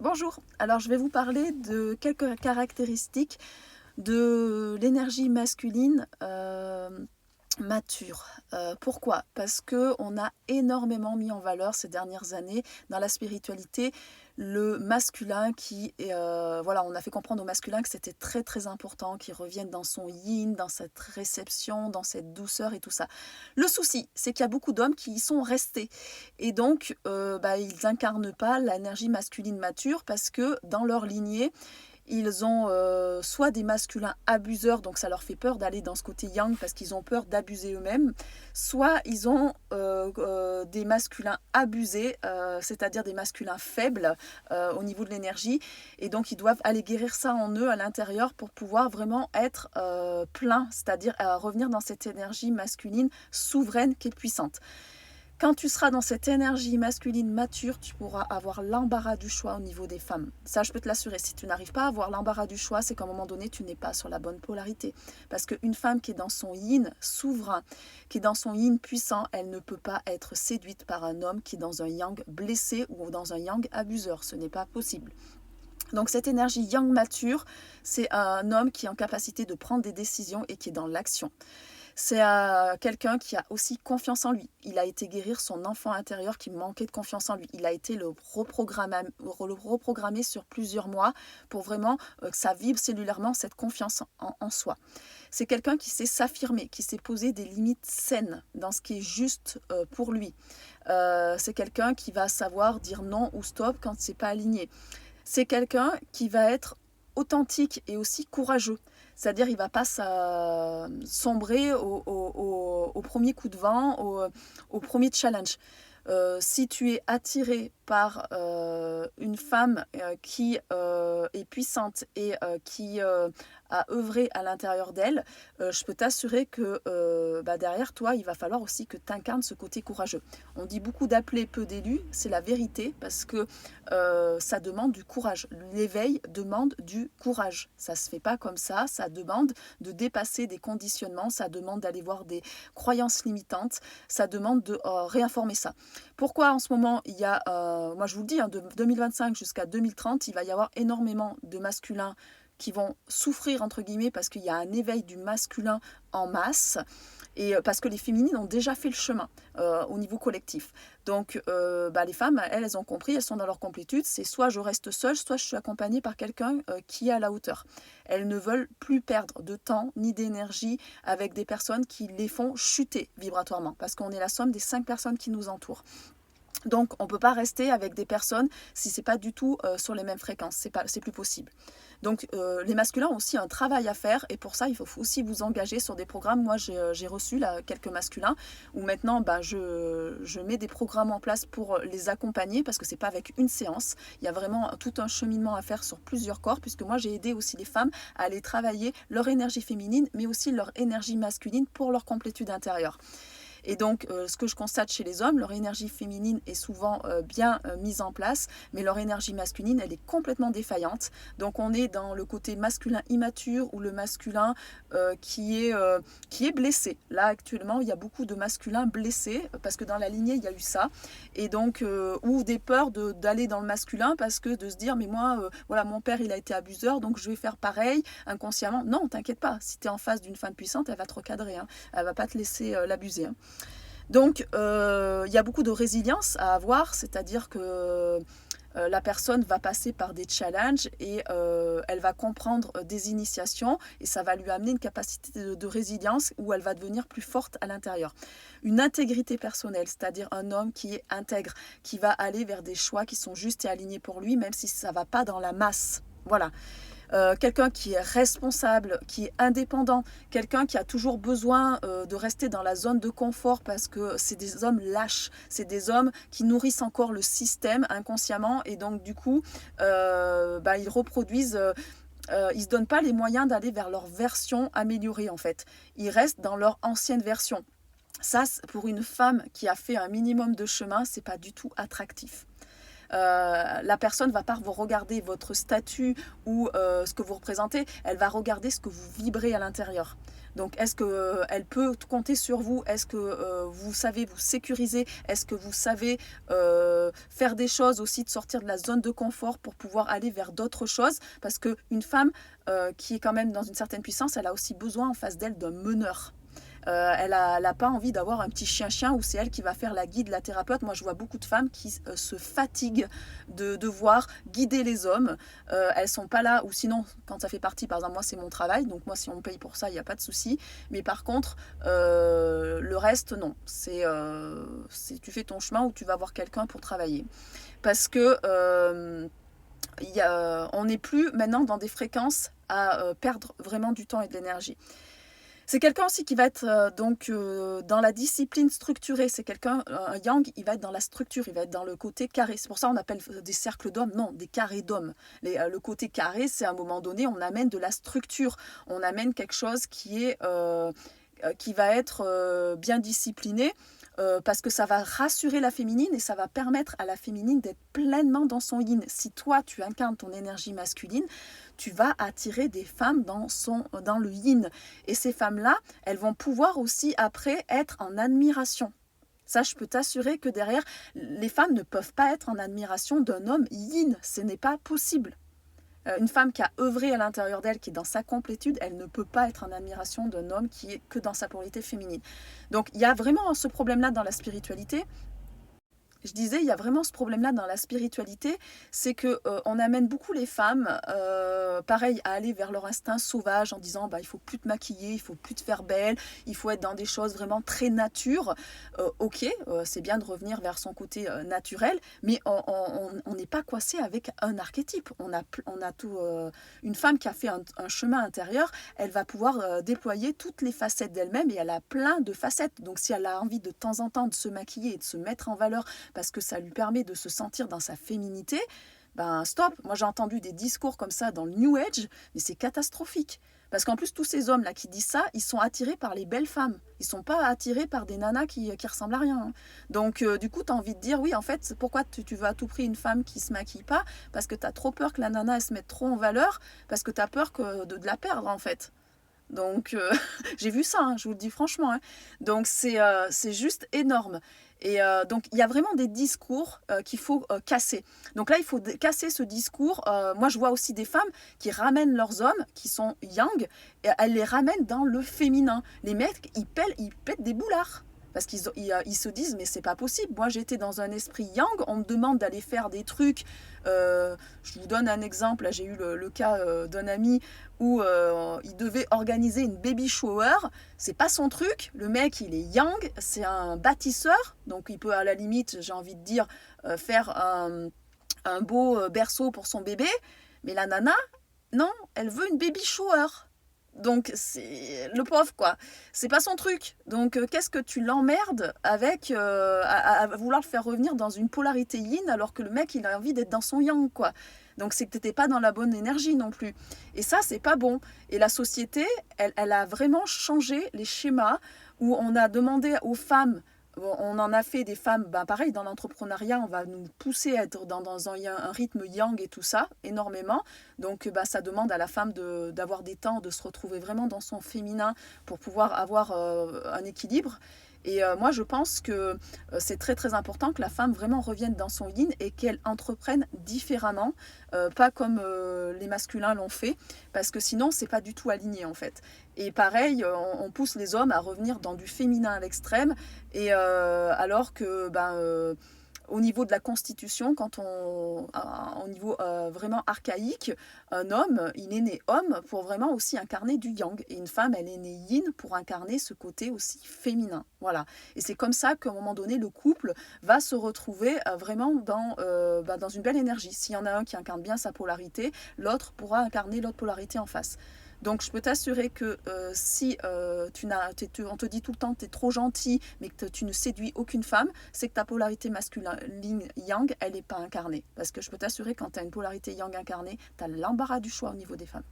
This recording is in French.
Bonjour, alors je vais vous parler de quelques caractéristiques de l'énergie masculine mature. Pourquoi? Parce que on a énormément mis en valeur ces dernières années dans la spiritualité le masculin qui est, voilà, on a fait comprendre au masculin que c'était très très important qu'il revienne dans son yin, dans cette réception, dans cette douceur et tout ça. Le souci, c'est qu'il y a beaucoup d'hommes qui y sont restés et donc ils incarnent pas l'énergie masculine mature parce que dans leur lignée, ils ont soit des masculins abuseurs, donc ça leur fait peur d'aller dans ce côté yang parce qu'ils ont peur d'abuser eux-mêmes, soit ils ont des masculins abusés, c'est-à-dire des masculins faibles au niveau de l'énergie, et donc ils doivent aller guérir ça en eux à l'intérieur pour pouvoir vraiment être plein, c'est-à-dire revenir dans cette énergie masculine souveraine qui est puissante. Quand tu seras dans cette énergie masculine mature, tu pourras avoir l'embarras du choix au niveau des femmes. Ça, je peux te l'assurer. Si tu n'arrives pas à avoir l'embarras du choix, c'est qu'à un moment donné, tu n'es pas sur la bonne polarité. Parce qu'une femme qui est dans son yin souverain, qui est dans son yin puissant, elle ne peut pas être séduite par un homme qui est dans un yang blessé ou dans un yang abuseur. Ce n'est pas possible. Donc cette énergie yang mature, c'est un homme qui est en capacité de prendre des décisions et qui est dans l'action. C'est quelqu'un qui a aussi confiance en lui. Il a été guérir son enfant intérieur qui manquait de confiance en lui. Il a été le reprogrammer sur plusieurs mois pour vraiment que ça vibre cellulairement cette confiance en soi. C'est quelqu'un qui sait s'affirmer, qui sait poser des limites saines dans ce qui est juste pour lui. C'est quelqu'un qui va savoir dire non ou stop quand c'est pas aligné. C'est quelqu'un qui va être authentique et aussi courageux. C'est-à-dire il ne va pas sombrer au premier coup de vent, au premier challenge. Si tu es attiré par une femme qui est puissante et qui a œuvré à l'intérieur d'elle, je peux t'assurer que derrière toi, il va falloir aussi que tu incarnes ce côté courageux. On dit beaucoup d'appeler, peu d'élus, c'est la vérité parce que ça demande du courage. L'éveil demande du courage. Ça ne se fait pas comme ça demande de dépasser des conditionnements, ça demande d'aller voir des croyances limitantes, ça demande de réinformer ça. Pourquoi en ce moment, il y a, moi je vous le dis, de 2025 jusqu'à 2030, il va y avoir énormément de masculins qui vont souffrir, entre guillemets, parce qu'il y a un éveil du masculin en masse, et parce que les féminines ont déjà fait le chemin au niveau collectif. Donc les femmes, elles ont compris, elles sont dans leur complétude, c'est soit je reste seule, soit je suis accompagnée par quelqu'un qui est à la hauteur. Elles ne veulent plus perdre de temps ni d'énergie avec des personnes qui les font chuter vibratoirement, parce qu'on est la somme des 5 personnes qui nous entourent. Donc on ne peut pas rester avec des personnes si ce n'est pas du tout sur les mêmes fréquences, c'est plus possible. Donc les masculins ont aussi un travail à faire, et pour ça il faut aussi vous engager sur des programmes. Moi j'ai reçu là, quelques masculins où maintenant je mets des programmes en place pour les accompagner, parce que ce n'est pas avec une séance, il y a vraiment tout un cheminement à faire sur plusieurs corps, puisque moi j'ai aidé aussi les femmes à aller travailler leur énergie féminine mais aussi leur énergie masculine pour leur complétude intérieure. Et donc, ce que je constate chez les hommes, leur énergie féminine est souvent bien mise en place, mais leur énergie masculine, elle est complètement défaillante. Donc, on est dans le côté masculin immature ou le masculin qui est blessé. Là, actuellement, il y a beaucoup de masculins blessés parce que dans la lignée, il y a eu ça. Et donc, ou des peurs d'aller dans le masculin parce que de se dire, mais moi, voilà, mon père, il a été abuseur, donc je vais faire pareil inconsciemment. Non, t'inquiète pas. Si tu es en face d'une femme puissante, elle va te recadrer. Hein. Elle va pas te laisser l'abuser. Hein. Donc, il y a beaucoup de résilience à avoir, c'est-à-dire que la personne va passer par des challenges et elle va comprendre des initiations, et ça va lui amener une capacité de résilience où elle va devenir plus forte à l'intérieur. Une intégrité personnelle, c'est-à-dire un homme qui est intègre, qui va aller vers des choix qui sont justes et alignés pour lui, même si ça ne va pas dans la masse. Voilà. Quelqu'un qui est responsable, qui est indépendant, quelqu'un qui a toujours besoin de rester dans la zone de confort parce que c'est des hommes lâches, c'est des hommes qui nourrissent encore le système inconsciemment, et donc du coup ils reproduisent, ils ne se donnent pas les moyens d'aller vers leur version améliorée en fait. Ils restent dans leur ancienne version. Ça, pour une femme qui a fait un minimum de chemin, c'est pas du tout attractif. la personne ne va pas vous regarder votre statut ou ce que vous représentez, elle va regarder ce que vous vibrez à l'intérieur. Donc, est-ce qu'elle peut compter sur vous? Est-ce que vous savez vous sécuriser? Est-ce que vous savez faire des choses aussi, de sortir de la zone de confort pour pouvoir aller vers d'autres choses? Parce qu'une femme qui est quand même dans une certaine puissance, elle a aussi besoin en face d'elle d'un meneur. Elle n'a pas envie d'avoir un petit chien-chien où c'est elle qui va faire la guide, la thérapeute. Moi, je vois beaucoup de femmes qui se fatiguent de devoir guider les hommes. Elles sont pas là, ou sinon, quand ça fait partie, par exemple, moi, c'est mon travail. Donc, moi, si on me paye pour ça, il n'y a pas de souci. Mais par contre, le reste, non. Tu fais ton chemin ou tu vas voir quelqu'un pour travailler. Parce que on n'est plus maintenant dans des fréquences à perdre vraiment du temps et de l'énergie. C'est quelqu'un aussi qui va être dans la discipline structurée. C'est quelqu'un, un yang, il va être dans la structure, il va être dans le côté carré. C'est pour ça qu'on appelle des cercles d'hommes, non, des carrés d'hommes. Le côté carré, c'est à un moment donné, on amène de la structure, on amène quelque chose qui va être bien discipliné. Parce que ça va rassurer la féminine et ça va permettre à la féminine d'être pleinement dans son yin. Si toi, tu incarnes ton énergie masculine, tu vas attirer des femmes dans le yin. Et ces femmes-là, elles vont pouvoir aussi après être en admiration. Ça, je peux t'assurer que derrière, les femmes ne peuvent pas être en admiration d'un homme yin. Ce n'est pas possible. Une femme qui a œuvré à l'intérieur d'elle, qui est dans sa complétude, elle ne peut pas être en admiration d'un homme qui est que dans sa polarité féminine. Donc il y a vraiment ce problème-là dans la spiritualité. Je disais, il y a vraiment ce problème-là dans la spiritualité, c'est que on amène beaucoup les femmes, pareil, à aller vers leur instinct sauvage en disant, il faut plus te maquiller, il faut plus te faire belle, il faut être dans des choses vraiment très nature. Ok, c'est bien de revenir vers son côté naturel, mais on n'est pas coincé avec un archétype. On a tout, une femme qui a fait un chemin intérieur, elle va pouvoir déployer toutes les facettes d'elle-même et elle a plein de facettes. Donc si elle a envie de temps en temps de se maquiller et de se mettre en valeur, parce que ça lui permet de se sentir dans sa féminité, stop. Moi, j'ai entendu des discours comme ça dans le New Age, mais c'est catastrophique. Parce qu'en plus, tous ces hommes-là qui disent ça, ils sont attirés par les belles femmes. Ils ne sont pas attirés par des nanas qui ressemblent à rien. Hein. Donc, du coup, tu as envie de dire, oui, en fait, pourquoi tu veux à tout prix une femme qui ne se maquille pas? Parce que tu as trop peur que la nana, elle se mette trop en valeur, parce que tu as peur de la perdre, en fait. Donc, j'ai vu ça, hein, je vous le dis franchement. Hein. Donc, c'est juste énorme. Et donc, il y a vraiment des discours qu'il faut casser. Donc là, il faut casser ce discours. Moi, je vois aussi des femmes qui ramènent leurs hommes, qui sont yang, et elles les ramènent dans le féminin. Les mecs, ils pètent des boulards. Parce qu'ils se disent, mais c'est pas possible. Moi, j'étais dans un esprit yang, on me demande d'aller faire des trucs. Je vous donne un exemple. Là, j'ai eu le cas d'un ami où il devait organiser une baby shower. C'est pas son truc. Le mec, il est yang, c'est un bâtisseur. Donc, il peut, à la limite, j'ai envie de dire, faire un beau berceau pour son bébé. Mais la nana, non, elle veut une baby shower. Donc, c'est le pauvre, quoi. C'est pas son truc. Donc, qu'est-ce que tu l'emmerdes avec à vouloir le faire revenir dans une polarité yin alors que le mec, il a envie d'être dans son yang, quoi. Donc, c'est que t'étais pas dans la bonne énergie non plus. Et ça, c'est pas bon. Et la société, elle a vraiment changé les schémas où on a demandé aux femmes. On en a fait des femmes, pareil, dans l'entrepreneuriat, on va nous pousser à être dans un rythme yang et tout ça, énormément. Donc, ça demande à la femme d'avoir des temps, de se retrouver vraiment dans son féminin pour pouvoir avoir un équilibre. Et moi, je pense que c'est très très important que la femme vraiment revienne dans son yin et qu'elle entreprenne différemment, pas comme les masculins l'ont fait, parce que sinon, c'est pas du tout aligné en fait. Et pareil, on pousse les hommes à revenir dans du féminin à l'extrême, et alors que au niveau de la constitution, au niveau vraiment archaïque, un homme, il est né homme pour vraiment aussi incarner du yang. Et une femme, elle est née yin pour incarner ce côté aussi féminin. Voilà. Et c'est comme ça qu'à un moment donné, le couple va se retrouver vraiment dans une belle énergie. S'il y en a un qui incarne bien sa polarité, l'autre pourra incarner l'autre polarité en face. Donc, je peux t'assurer que si on te dit tout le temps que tu es trop gentil, mais que tu ne séduis aucune femme, c'est que ta polarité masculine yang, elle n'est pas incarnée. Parce que je peux t'assurer, quand tu as une polarité yang incarnée, tu as l'embarras du choix au niveau des femmes.